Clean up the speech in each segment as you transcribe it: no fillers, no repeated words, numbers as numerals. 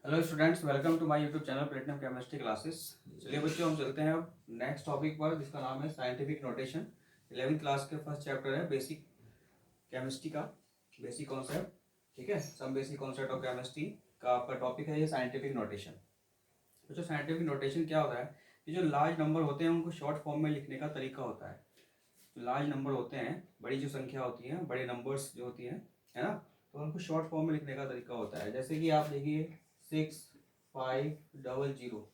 Hello students, welcome to my YouTube channel platinum chemistry classes. चलिए बच्चों, हम चलते हैं अब नेक्स्ट टॉपिक पर, जिसका नाम है साइंटिफिक नोटेशन। 11वीं क्लास के फर्स्ट चैप्टर है बेसिक केमिस्ट्री का बेसिक कॉन्सेप्ट। ठीक है, some basic concept of chemistry का आपका टॉपिक है ये साइंटिफिक नोटेशन। बच्चों, साइंटिफिक नोटेशन क्या होता है कि जो लार्ज नंबर होते हैं उनको शॉर्ट फॉर्म में लिखने का तरीका होता है। जो लार्ज नंबर होते हैं, बड़ी जो संख्या होती है, बड़े नंबर्स जो होती हैं, है ना, तो उनको शॉर्ट फॉर्म में लिखने का तरीका होता है। जैसे कि आप देखिए 6500,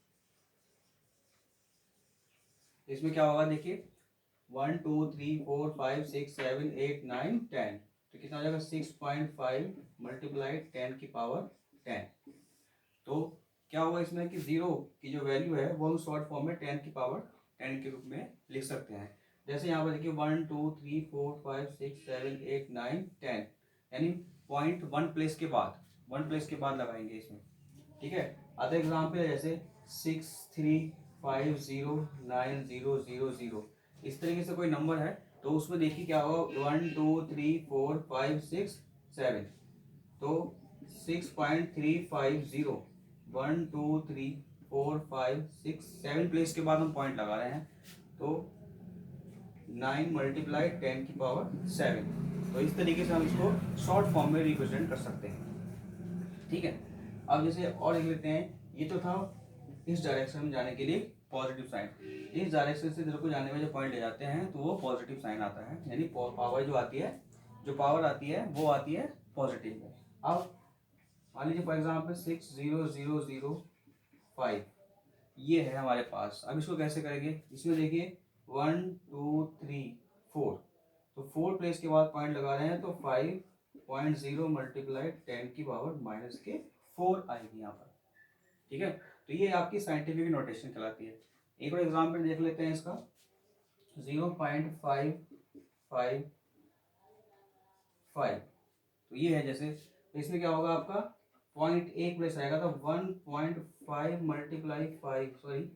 इसमें क्या होगा देखिए 1 2 3 4 5 6 7 8 9 10, तो कितना हो जाएगा 6.5 मल्टीप्लाई 10 की पावर 10। तो क्या होगा इसमें कि जीरो की जो वैल्यू है वो हम शॉर्ट फॉर्म में 10 की पावर 10 के रूप में लिख सकते हैं। जैसे यहाँ पर देखिए 1 2 3 4 5 6 7 8 9 10, यानी पॉइंट वन प्लेस के बाद लगाएंगे इसमें। ठीक है, अदर एग्जाम्पल है जैसे 63509000। इस तरीके से कोई नंबर है तो उसमें देखिए क्या होगा 1 2 3 4 5 6 7, तो 6.350 1 2 3 4 5 6 7 प्लेस के बाद हम पॉइंट लगा रहे हैं, तो 9 मल्टीप्लाई 10 की पावर 7। तो इस तरीके से हम इसको शॉर्ट फॉर्म में रिप्रेजेंट कर सकते हैं। ठीक है, अब जैसे और लिख लेते हैं, ये तो था इस डायरेक्शन में जाने के लिए पॉजिटिव साइन। इस डायरेक्शन से इधर को जाने में जो पॉइंट ले जाते हैं तो वो पॉजिटिव साइन आता है, यानी पावर जो आती है, जो पावर आती है वो आती है पॉजिटिव में। अब मान लीजिए फॉर एग्जाम्पल 60005, ये है हमारे पास। अब इसको कैसे करेंगे, इसमें देखिए 1 2 3 4, तो 4 प्लेस के बाद पॉइंट लगा रहे हैं तो 5.0 मल्टीप्लाई 10 की पावर -4 आएगी यहाँ पर। ठीक है, तो ये आपकी साइंटिफिक नोटेशन कहलाती है। एक और एग्जाम्पल देख लेते हैं इसका 0.555, तो ये है जैसे, तो इसमें क्या होगा आपका पॉइंट एक प्लेस आएगा तो 1.5 मल्टीप्लाई 5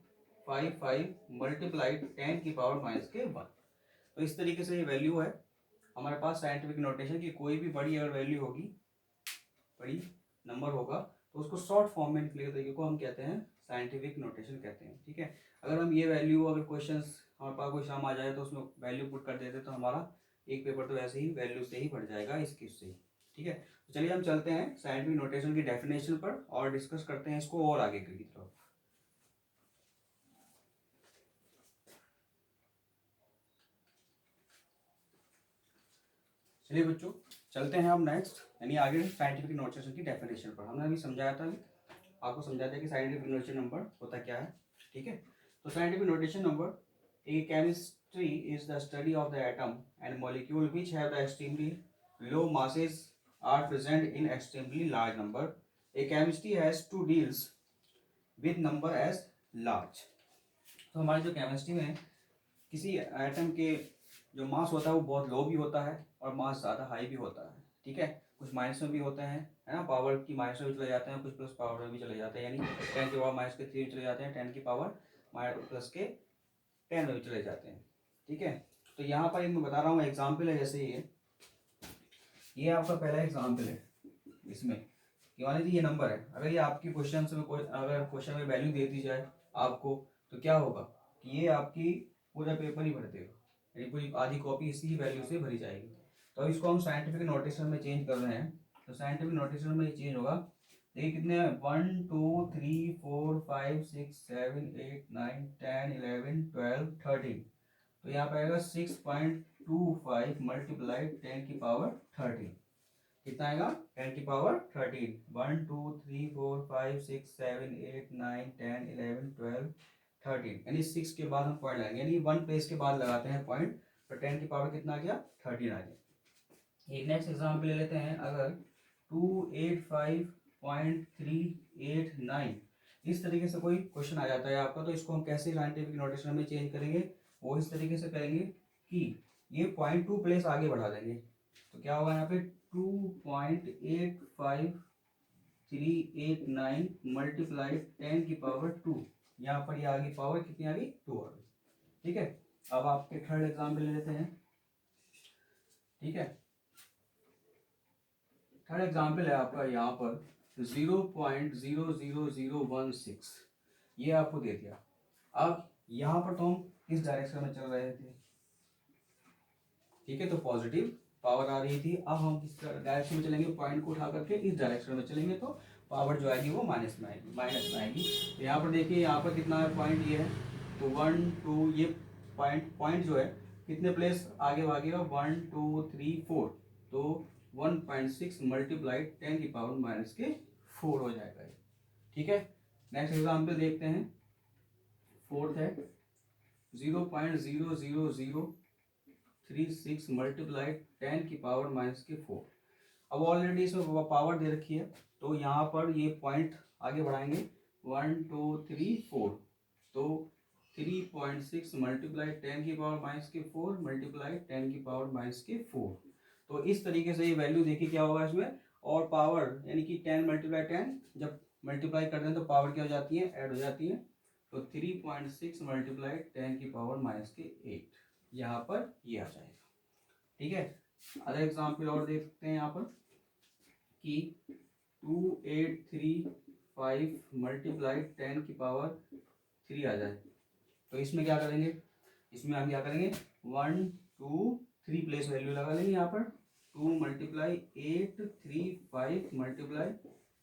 तो इस तरीके से ये वैल्यू है हमारे पास साइंटिफिक नोटेशन की। कोई भी बड़ी अगर वैल्यू होगी, बड़ी नंबर होगा, तो उसको शॉर्ट फॉर्म में लिखने के तरीके को हम कहते हैं साइंटिफिक नोटेशन कहते हैं। ठीक है, अगर हम ये वैल्यू, अगर क्वेश्चंस हमारे पास कोई शाम आ जाए तो उसमें वैल्यू पुट कर देते तो हमारा एक पेपर तो ऐसे ही वैल्यू से ही भर जाएगा इस किस से ही। ठीक है, तो चलिए हम चलते हैं साइंटिफिक नोटेशन की डेफिनेशन पर और डिस्कस करते हैं इसको और आगे की तरफ। चलिए बच्चों, चलते हैं अब नेक्स्ट, यानी आगे साइंटिफिक नोटेशन की डेफिनेशन पर। हमने अभी समझाया था, आपको समझाया था कि साइंटिफिक नोटेशन नंबर होता क्या है। ठीक है, तो scientific notation number, a chemistry is the study of the atom and molecule which have the extremely low masses are present in extremely large number. A chemistry has to deals with number as large. तो हमारी जो chemistry में किसी atom के जो मास होता है वो बहुत लो भी होता है और मास ज़्यादा हाई भी होता है। ठीक है, कुछ माइनस में भी होते हैं, है ना, पावर की माइनस में भी चले जाते हैं, कुछ प्लस पावर में भी चले जाते हैं, यानी 10 की पावर -3 में चले जाते हैं, 10 की पावर+10 में भी चले जाते हैं। ठीक है, तो यहाँ पर मैं बता रहा हूँ एग्जाम्पल है, जैसे ये आपका पहला एग्जाम्पल है इसमें कि मान लीजिए ये नंबर है। अगर ये आपकी क्वेश्चन में अगर क्वेश्चन में वैल्यू दे दी जाए आपको, तो क्या होगा कि ये आपकी पूरा पेपर ही भर देगा, यानी पूरी आधी कॉपी इसी वैल्यू से भरी जाएगी। तो अब इसको हम साइंटिफिक नोटेशन में चेंज कर रहे हैं, तो साइंटिफिक नोटेशन में ये चेंज होगा। देखिए कितने 1 2 3 4 5 6 7 8 9 10 11 12 13, तो यहाँ पे आएगा 6.25 मल्टीप्लाई 10 की पावर 13। कितना आएगा 10 की पावर 13। 1 2 3 4 5 6 7 8 9 10 11 12 13, यानी 6 के बाद हम पॉइंट लगाएंगे, यानी 1 प्लेस के बाद लगाते हैं पॉइंट, तो 10 की पावर कितना आ गया 13 आ गया। एक नेक्स्ट एग्जाम्पल ले लेते हैं, अगर 285.389, इस तरीके से कोई क्वेश्चन आ जाता है आपका, तो इसको हम कैसे साइंटिफिक नोटेशन में चेंज करेंगे, वो इस तरीके से करेंगे कि ये पॉइंट 2 प्लेस आगे बढ़ा देंगे। तो क्या होगा यहाँ पे 2.85389 मल्टीप्लाई 10 की पावर 2, यहाँ पर ये आगे पावर कितनी आ गई 2 आ गई। ठीक है, अब आपके थर्ड एग्जाम्पल ले लेते हैं। ठीक है, थर्ड एग्जाम्पल है आपका यहाँ पर 0.00016 ये आपको दे दिया। अब यहाँ पर तो हम किस डायरेक्शन में चल रहे थे, ठीक है, तो पॉजिटिव पावर आ रही थी। अब हम किस डायरेक्शन में चलेंगे, पॉइंट को उठा करके इस डायरेक्शन में चलेंगे तो पावर जो आएगी वो माइनस में आएगी, माइनस में आएगी। तो यहाँ पर देखिए यहाँ पर कितना है पॉइंट, ये है तो 1 2, ये पॉइंट जो है कितने प्लेस आगे भागेगा, 1 2 3 4, तो 1.6 मल्टीप्लाई 10 की पावर माइनस के 4 हो जाएगा ये, ठीक है। नेक्स्ट एग्जाम्पल देखते हैं, फोर्थ है 0.00036 मल्टीप्लाई 10 की पावर माइनस के 4। अब ऑलरेडी इसमें पावर दे रखी है तो यहाँ पर ये पॉइंट आगे बढ़ाएंगे 1 2 3 4, तो 3.6 मल्टीप्लाई 10 की पावर माइनस के 4 मल्टीप्लाई 10 की पावर माइनस के 4। तो इस तरीके से ये वैल्यू देखिए क्या होगा इसमें, और पावर यानी कि 10 मल्टीप्लाई 10 जब मल्टीप्लाई करते हैं तो पावर क्या हो जाती है, ऐड हो जाती है। तो 3.6 मल्टीप्लाई 10 की पावर माइनस के 8 यहाँ पर ये आ जाएगा, ठीक है। अदर एग्जाम्पल और देखते हैं यहाँ पर कि 2835 मल्टीप्लाई 10 की पावर 3 आ जाए। तो इसमें क्या करेंगे, इसमें हम क्या करेंगे 1 2 3 प्लेस वैल्यू लगा लेंगे यहाँ पर, 2 मल्टीप्लाई 8 3 5 मल्टीप्लाई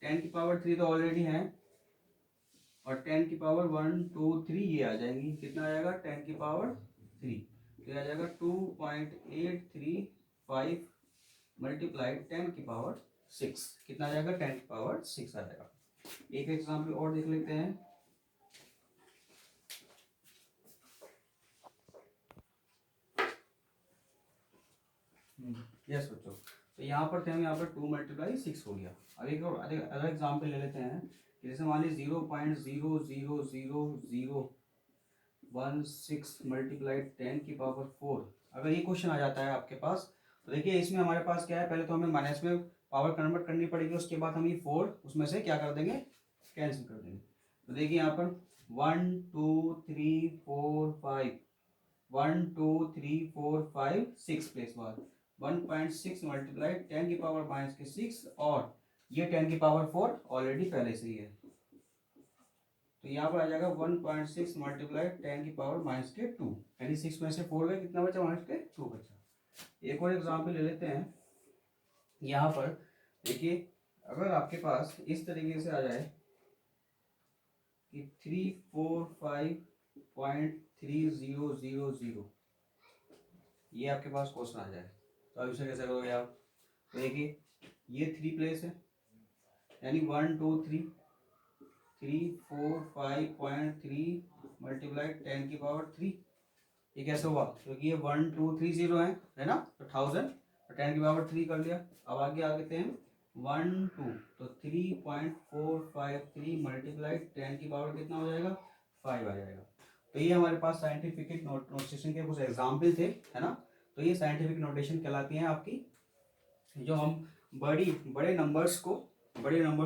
10 की पावर 3 तो ऑलरेडी है, और 10 की पावर 1 2 3 ये आ जाएंगी, कितना आ जाएगा 10 की पावर 3, तो ये आ जाएगा 2.835 मल्टीप्लाई 10 की पावर 6, कितना आ जाएगा 10 की पावर 6 आ जाएगा। एक एग्जाम्पल और देख लेते हैं, यस बच्चों, तो यहाँ पर थे हम, यहाँ पर 2 मल्टीप्लाई 6 हो गया। अब एक और अदर एग्जाम्पल ले लेते हैं कि जैसे मान लीजिए 0.0000016 मल्टीप्लाई 10 की पावर 4। अगर ये क्वेश्चन आ जाता है आपके पास तो देखिए इसमें हमारे पास क्या है, पहले तो हमें माइनस में पावर कन्वर्ट करनी पड़ेगी, उसके बाद हम ये 4 उसमें से क्या कर देंगे, कैंसिल कर देंगे। तो देखिए यहाँ पर 1 2 3 4 5, 1 2 3 4 5 6 प्लेस बाद 1.6 मल्टीप्लाई 10 की पावर माइनस के 6, और ये 10 की पावर 4 ऑलरेडी पहले से ही है, तो यहाँ पर आ जाएगा 1.6 मल्टीप्लाई 10 की पावर माइनस के 2, यानी 6 में से 4 गए, कितना बचा, माइनस के 2 बचा। एक और एग्जाम्पल ले लेते हैं, यहाँ पर देखिए अगर आपके पास इस तरीके से आ जाए कि 345.3000 ये आपके पास क्वेश्चन आ जाए, तो अब इसे कैसे करोगे आप, तो देखिए ये 3 प्लेस है, यानी 1 2 3 345.3 मल्टीप्लाई 10 की पावर 3, ये कैसे हुआ, क्योंकि ये 1 2 3 0 है ना, तो 1000 और 10 की पावर 3 कर लिया। अब आगे आते हैं 1 2, तो 3.453 मल्टीप्लाई 10 की पावर कितना हो जाएगा, 5 आ जाएगा। तो ये हमारे पास साइंटिफिक नोटेशन के कुछ एग्जाम्पल थे, है ना। तो ये साइंटिफिक नोटेशन कहलाती हैं आपकी, जो हम बड़े नंबर्स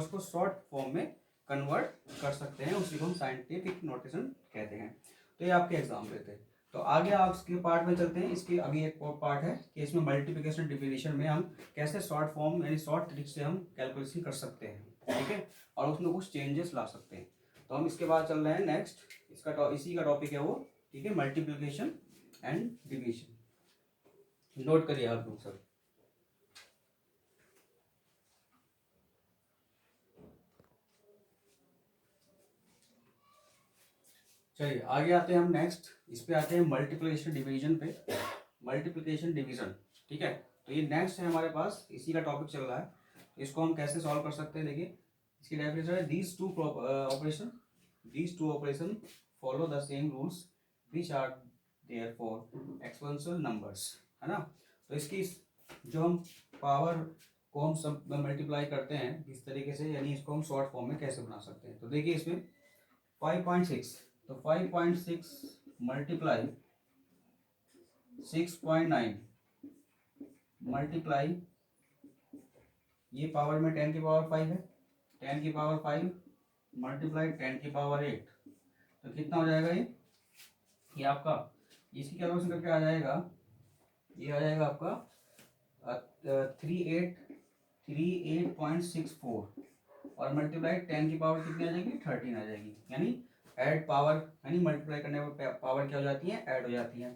को शॉर्ट फॉर्म में कन्वर्ट कर सकते हैं, उसी को हम साइंटिफिक नोटेशन कहते हैं। तो ये आपके एग्जाम्पल थे। तो आगे आप इसके पार्ट में चलते हैं। इसकी अभी एक और पार्ट है कि इसमें मल्टीप्लिकेशन डिविजन में हम कैसे शॉर्ट फॉर्म यानी शॉर्ट ट्रिक से हम कैलकुलेशन कर सकते हैं, ठीक है, और उसमें कुछ चेंजेस ला सकते हैं। तो हम इसके बाद चल रहे हैं नेक्स्ट, इसी का टॉपिक है वो, ठीक है, मल्टीप्लिकेशन एंड डिविजन। नोट करिए आप लोग सब। चलिए आगे आते हैं हम नेक्स्ट, इस पे आते हैं मल्टीप्लिकेशन डिवीजन पे, मल्टीप्लिकेशन डिवीजन, ठीक है। तो ये नेक्स्ट है हमारे पास, इसी का टॉपिक चल रहा है। इसको हम कैसे सॉल्व कर सकते हैं, देखिए इसकी डेफिनेशन है these two operation follow the same rules which are there for exponential numbers, है ना। तो इसकी जो हम पावर को हम सब मल्टीप्लाई करते हैं इस तरीके से, यानी इसको हम शॉर्ट फॉर्म में कैसे बना सकते हैं। तो देखिए इसमें 5.6, तो 5.6 मल्टीप्लाई 6.9 मल्टीप्लाई, ये पावर में 10 की पावर 5 है, 10 की पावर 5 मल्टीप्लाई 10 की पावर 8, तो कितना हो जाएगा ये आपका, इसी कैलकुलेशन करके आ जाएगा, ये आ जाएगा आपका 38.64, और मल्टीप्लाई 10 की पावर कितनी आ जाएगी 13 आ जाएगी, यानी ऐड पावर, यानी मल्टीप्लाई करने पर पावर क्या हो जाती है ऐड हो जाती है।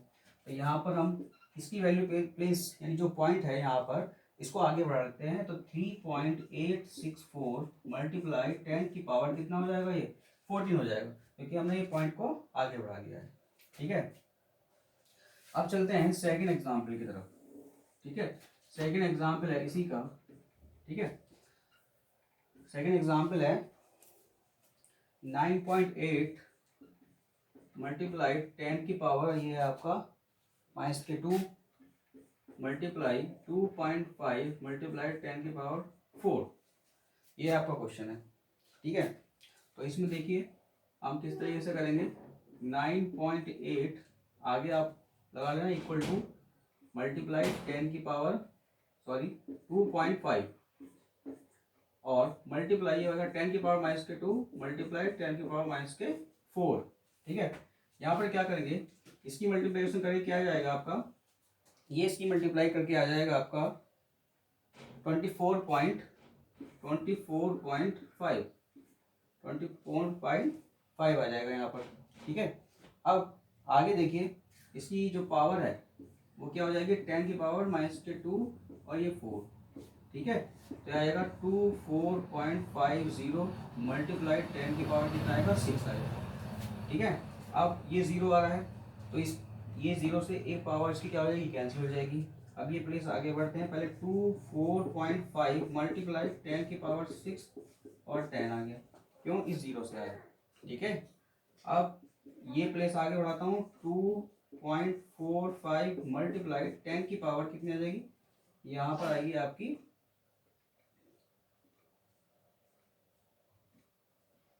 तो यहाँ पर हम इसकी वैल्यू प्लेस, यानी जो पॉइंट है यहाँ पर इसको आगे बढ़ा देते हैं, तो 3.864 मल्टीप्लाई 10 की पावर कितना हो जाएगा ये 14 हो जाएगा, क्योंकि हमने ये पॉइंट को आगे बढ़ा दिया है। ठीक है, अब चलते हैं सेकंड एग्जाम्पल की तरफ। ठीक है, सेकंड एग्जाम्पल है इसी का। ठीक है, सेकंड एग्जाम्पल है 9.8 मल्टीप्लाई 10 की पावर, ये है आपका -2 मल्टीप्लाई 2.5 मल्टीप्लाई 10 की पावर 4, ये आपका क्वेश्चन है। ठीक है, तो इसमें देखिए हम किस तरीके से करेंगे। 9.8 आगे आप लगा लेना इक्वल टू मल्टीप्लाई 10 की पावर 2.5 और मल्टीप्लाई ये होगा 10 की पावर -2 मल्टीप्लाई 10 की पावर -4। ठीक है, यहाँ पर क्या करेंगे, इसकी मल्टीप्लिकेशन करके क्या आ जाएगा आपका, ये इसकी मल्टीप्लाई करके आ जाएगा आपका 24.5 आ जाएगा यहाँ पर। ठीक है, अब आगे देखिए इसकी जो पावर है वो क्या हो जाएगी 10 की पावर -2 और ये 4। ठीक है, तो आएगा 24.50 मल्टीप्लाई 10 की पावर कितना आएगा 6 आएगा। ठीक है, अब ये 0 आ रहा है तो इस ये 0 से एक पावर इसकी क्या हो जाएगी कैंसिल हो जाएगी। अब ये प्लीज आगे बढ़ते हैं, पहले 24.5 मल्टीप्लाई 10 की पावर 6 और 10 आ गया, क्यों इस 0 से आया। ठीक है, अब ये प्लेस आगे बढ़ाता हूँ, 2.45 मल्टीप्लाई 10 की पावर कितनी आ जाएगी, यहाँ पर आएगी आपकी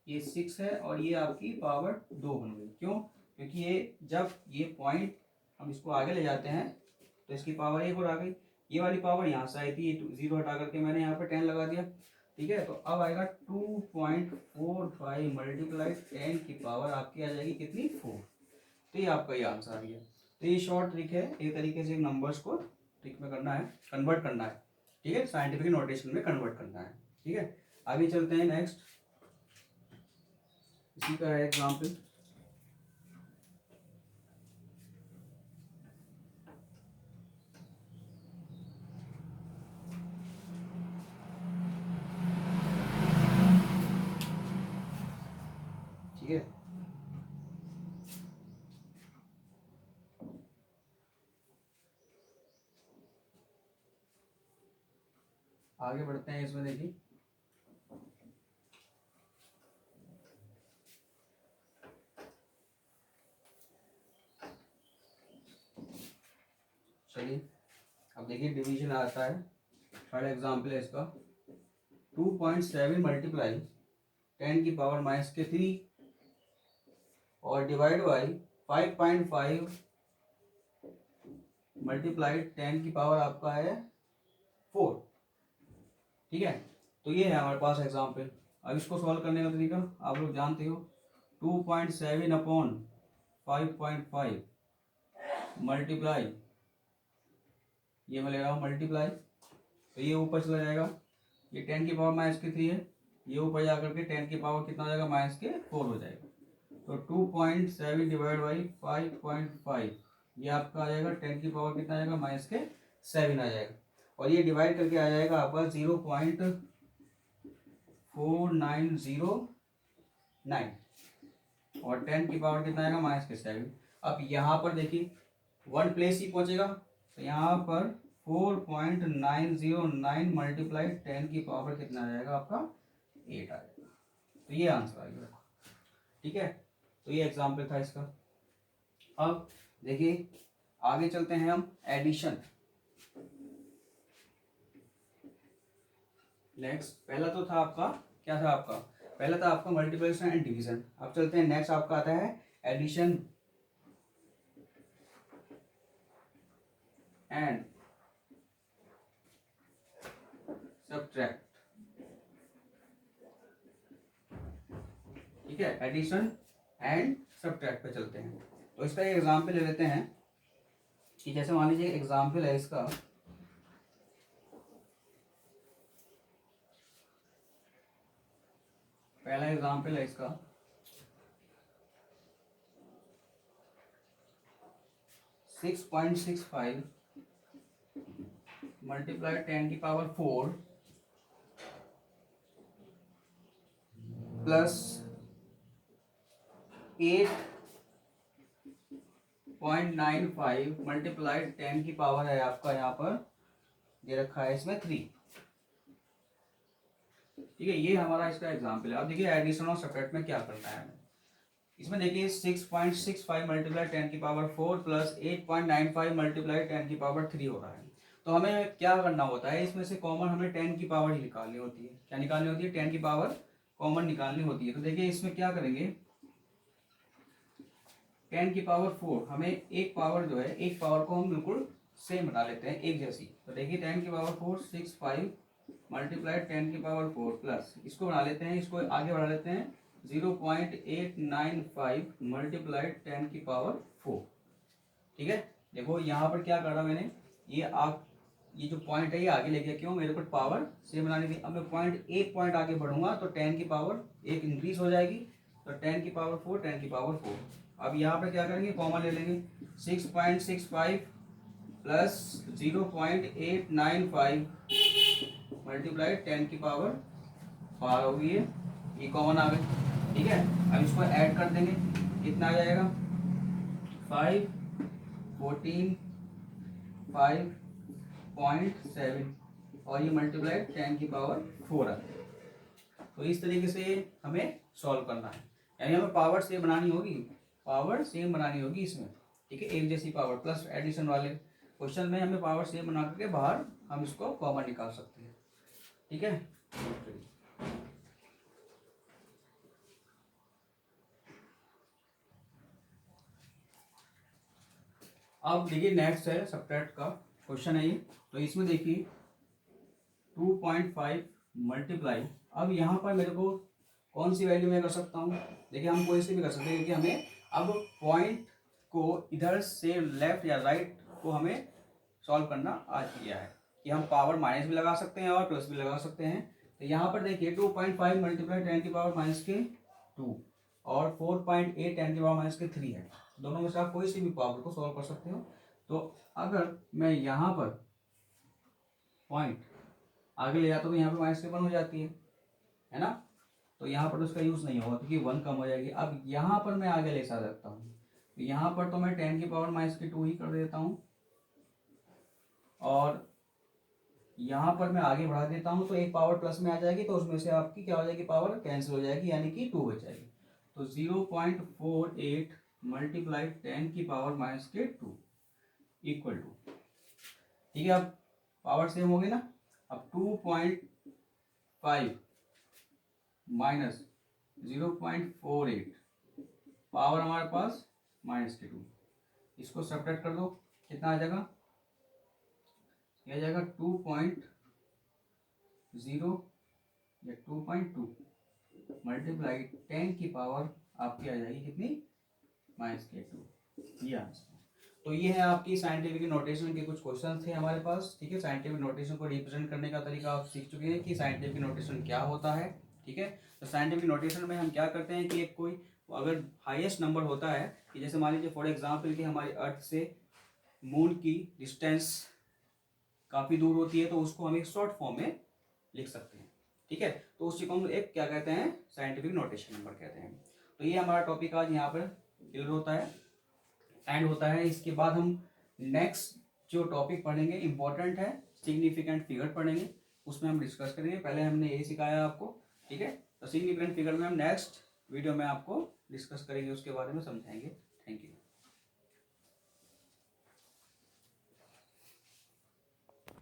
ये 6 है और ये आपकी पावर 2 बन गई। क्यों, क्योंकि ये जब ये पॉइंट हम इसको आगे ले जाते हैं तो इसकी पावर 1 और आ गई, ये वाली पावर यहाँ से आई थी, ये 0 हटा करके मैंने यहाँ पर 10 लगा दिया। ठीक है, तो अब आएगा 2.45 मल्टीप्लाई 10 की पावर आपकी आ जाएगी कितनी 4। तो ये आपका ये आंसर आ गया। तो ये शॉर्ट ट्रिक है, एक तरीके से नंबर्स को ट्रिक में करना है, कन्वर्ट करना है। ठीक है, साइंटिफिक नोटेशन में कन्वर्ट करना है। ठीक है, आगे चलते हैं नेक्स्ट, इसी का है एग्जाम्पल। ठीक है, आगे बढ़ते हैं इसमें। देखिए चलिए, अब देखिए डिवीजन आता है, थर्ड एग्जाम्पल है इसका। 2.7 मल्टीप्लाई 10 की पावर -3 और डिवाइड बाई 5.5 मल्टीप्लाई 10 की पावर आपका है 4। ठीक है, तो ये है हमारे पास एग्जाम्पल। अब इसको सॉल्व करने का तरीका आप लोग जानते हो, 2.7 अपॉन 5.5 मल्टीप्लाई, ये मैं ले रहा हूँ मल्टीप्लाई, तो ये ऊपर चला जाएगा, ये 10 की पावर -3 है, ये ऊपर जा करके 10 की पावर कितना हो जाएगा -4 हो जाएगा। तो 2.7 डिवाइड बाई 5.5 ये आपका आ जाएगा 10 की पावर कितना आ जाएगा -7 आ जाएगा, और ये डिवाइड करके आ जाएगा आपका 0.4909 और 10 की पावर कितना आएगा -7। अब यहाँ पर देखिए 1 प्लेस ही पहुंचेगा, तो यहाँ पर 4.909 मल्टीप्लाई 10 की पावर कितना आ जाएगा आपका 8 आ जाएगा। तो ये आंसर आ गया। ठीक है, तो ये एग्जाम्पल था इसका। अब देखिए आगे चलते हैं हम एडिशन। नेक्स्ट पहला तो था आपका, क्या था आपका, पहला था आपका मल्टीप्लिकेशन एंड डिवीजन। अब चलते हैं नेक्स्ट, आपका आता है एडिशन एंड सब्ट्रैक्ट। ठीक है, एडिशन एंड सब्ट्रैक्ट पे चलते हैं। तो इसका एक एग्जाम्पल ले लेते हैं कि जैसे मान लीजिए एग्जाम्पल है इसका, पहला एग्जाम्पल है इसका, six point six five multiply 10⁴ plus 8.95 multiply 10 है आपका यहाँ पर दे रखा है इसमें 3। ठीक है, ये हमारा इसका एग्जाम्पल है। अब देखिए एडिशन और सब्ट्रैक्ट में क्या करना है हमें। इसमें देखिए 6.65 मल्टीप्लाई 10⁴ प्लस 8.95 मल्टीप्लाई 10⁻³ हो रहा है। तो हमें क्या करना होता है, इसमें से कॉमन हमें 10 की पावर ही निकालनी होती है। क्या निकालनी होती है? 10 की पावर कॉमन निकालनी होती है। तो देखिए इसमें क्या करेंगे, 10⁴ हमें एक पावर जो है, एक पावर को हम बिल्कुल सेम बना लेते हैं, एक जैसी। तो देखिए 10⁴ 65 मल्टीप्लाई 10⁴ प्लस इसको बना लेते हैं, इसको आगे बढ़ा लेते हैं 0.895 मल्टीप्लाई 10⁴। ठीक है, देखो यहाँ पर क्या करा मैंने, ये जो पॉइंट है ये आगे ले गया, क्यों? मेरे को पावर सेम बनानी थी। अब मैं एक पॉइंट आगे बढ़ूंगा तो 10 की पावर एक इंक्रीज हो जाएगी, तो 10⁴ 10⁴। अब यहाँ पर क्या करेंगे, कॉमन ले लेंगे, 6.65 प्लस 0.895 मल्टीप्लाई 10⁻12 होगी, ये कॉमन आ गई। ठीक है, अब इसको ऐड कर देंगे, कितना आ जाएगा, 5 14 5.7 और ये मल्टीप्लाई 10⁴ आ गई। तो इस तरीके से हमें सॉल्व करना है, यानी हमें पावर सेम बनानी होगी, पावर सेम बनानी होगी इसमें। ठीक है, एक जैसी पावर प्लस एडिशन वाले क्वेश्चन में हमें पावर सेम बना करके बाहर हम इसको कॉमन निकाल सकते हैं। ठीक है, अब देखिए नेक्स्ट है सब्ट्रैक्ट का क्वेश्चन है ये। तो इसमें देखिए 2.5 मल्टीप्लाई, अब यहाँ पर मेरे को कौन सी वैल्यू मैं कर सकता हूँ, देखिए हम कोई से भी कर सकते हैं, क्योंकि हमें अब पॉइंट को इधर से लेफ्ट या राइट को हमें सॉल्व करना आ गया है कि हम पावर माइनस भी लगा सकते हैं और प्लस भी लगा सकते हैं। तो यहाँ पर देखिए 2.5 मल्टीप्लाई 10⁻⁻2 और 4.8 10⁻⁻3 है, दोनों में से आप कोई सी भी पावर को सॉल्व कर सकते हो। तो अगर मैं यहाँ पर पॉइंट आगे ले जाता हूँ तो यहाँ पर -1 हो जाती है ना, तो यहाँ पर तो उसका यूज़ नहीं होगा क्योंकि 1 कम हो जाएगी। अब यहाँ पर मैं आगे ले सकता हूँ, तो यहाँ पर तो मैं 10⁻⁻2 ही कर देता हूँ और यहाँ पर मैं आगे बढ़ा देता हूँ, तो एक पावर प्लस में आ जाएगी, तो उसमें से आपकी क्या हो जाएगी, पावर कैंसिल हो जाएगी, यानी कि 2 हो जाएगी। तो 0.48 मल्टीप्लाई 10⁻⁻2 इक्वल टू, ठीक है, अब पावर सेम हो गई ना। अब 2.5 माइनस 0.48 पावर हमारे पास -2, इसको सब्ट्रैक्ट कर दो, कितना आ जाएगा, यह जाएगा 2.0 या 2.2 मल्टीप्लाई 10 की पावर आपकी आ जाएगी कितनी, -2, ये आंसर। तो ये है आपकी साइंटिफिक नोटेशन के कुछ क्वेश्चन थे हमारे पास। ठीक है, साइंटिफिक नोटेशन को रिप्रेजेंट करने का तरीका आप सीख चुके हैं कि साइंटिफिक नोटेशन क्या होता है। ठीक है, तो साइंटिफिक नोटेशन में हम क्या करते हैं कि एक कोई अगर हाईएस्ट नंबर होता है, कि जैसे मान लीजिए फॉर एग्जांपल कि हमारी अर्थ से मून की डिस्टेंस काफ़ी दूर होती है, तो उसको हम एक शॉर्ट फॉर्म में लिख सकते हैं। ठीक है, तो उस चीज़ को हम एक क्या कहते हैं, साइंटिफिक नोटेशन नंबर कहते हैं। तो ये हमारा टॉपिक आज यहाँ पर क्लियर होता है, एंड होता है। इसके बाद हम नेक्स्ट जो टॉपिक पढ़ेंगे इंपॉर्टेंट है, सिग्निफिकेंट फिगर पढ़ेंगे, उसमें हम डिस्कस करेंगे। पहले हमने यही सिखाया आपको। ठीक है, तो सिग्निफिकेंट फिगर में हम नेक्स्ट वीडियो में आपको डिस्कस करेंगे, उसके बारे में समझाएंगे।